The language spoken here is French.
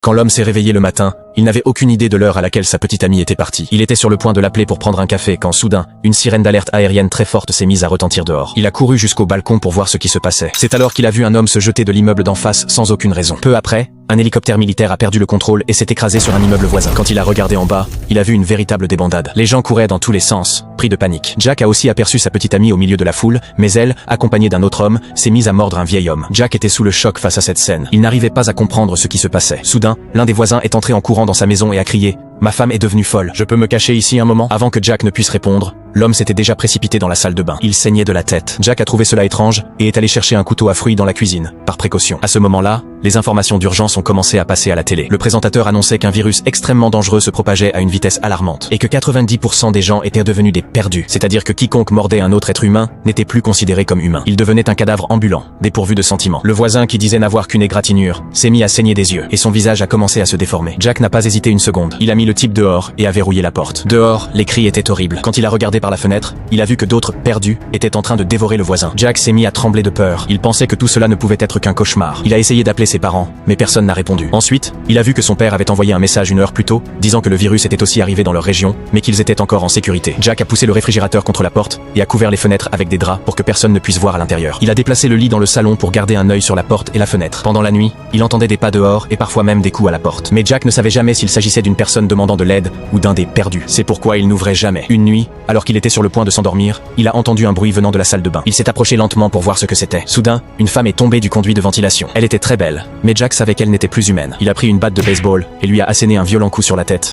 Quand l'homme s'est réveillé le matin, il n'avait aucune idée de l'heure à laquelle sa petite amie était partie. Il était sur le point de l'appeler pour prendre un café quand soudain, une sirène d'alerte aérienne très forte s'est mise à retentir dehors. Il a couru jusqu'au balcon pour voir ce qui se passait. C'est alors qu'il a vu un homme se jeter de l'immeuble d'en face sans aucune raison. Peu après, un hélicoptère militaire a perdu le contrôle et s'est écrasé sur un immeuble voisin. Quand il a regardé en bas, il a vu une véritable débandade. Les gens couraient dans tous les sens, pris de panique. Jack a aussi aperçu sa petite amie au milieu de la foule, mais elle, accompagnée d'un autre homme, s'est mise à mordre un vieil homme. Jack était sous le choc face à cette scène. Il n'arrivait pas à comprendre ce qui se passait. Soudain, l'un des voisins est entré en courant dans sa maison et a crié « Ma femme est devenue folle. Je peux me cacher ici un moment ?» Avant que Jack ne puisse répondre, l'homme s'était déjà précipité dans la salle de bain. Il saignait de la tête. Jack a trouvé cela étrange et est allé chercher un couteau à fruits dans la cuisine, par précaution. À ce moment-là, les informations d'urgence ont commencé à passer à la télé. Le présentateur annonçait qu'un virus extrêmement dangereux se propageait à une vitesse alarmante et que 90% des gens étaient devenus des perdus, c'est-à-dire que quiconque mordait un autre être humain n'était plus considéré comme humain. Il devenait un cadavre ambulant, dépourvu de sentiments. Le voisin qui disait n'avoir qu'une égratignure s'est mis à saigner des yeux et son visage a commencé à se déformer. Jack n'a pas hésité une seconde. Il a mis le type dehors et a verrouillé la porte. Dehors, les cris étaient horribles. Quand il a regardé par la fenêtre, il a vu que d'autres perdus étaient en train de dévorer le voisin. Jack s'est mis à trembler de peur. Il pensait que tout cela ne pouvait être qu'un cauchemar. Il a essayé d'appeler ses parents, mais personne n'a répondu. Ensuite, il a vu que son père avait envoyé un message une heure plus tôt, disant que le virus était aussi arrivé dans leur région, mais qu'ils étaient encore en sécurité. Jack a poussé le réfrigérateur contre la porte et a couvert les fenêtres avec des draps pour que personne ne puisse voir à l'intérieur. Il a déplacé le lit dans le salon pour garder un œil sur la porte et la fenêtre. Pendant la nuit, il entendait des pas dehors et parfois même des coups à la porte. Mais Jack ne savait jamais s'il s'agissait d'une personne demandant de l'aide ou d'un des perdus. C'est pourquoi il n'ouvrait jamais. Une nuit, alors qu'il était sur le point de s'endormir, il a entendu un bruit venant de la salle de bain. Il s'est approché lentement pour voir ce que c'était. Soudain, une femme est tombée du conduit de ventilation. Elle était très belle, mais Jack savait qu'elle n'était plus humaine. Il a pris une batte de baseball et lui a asséné un violent coup sur la tête.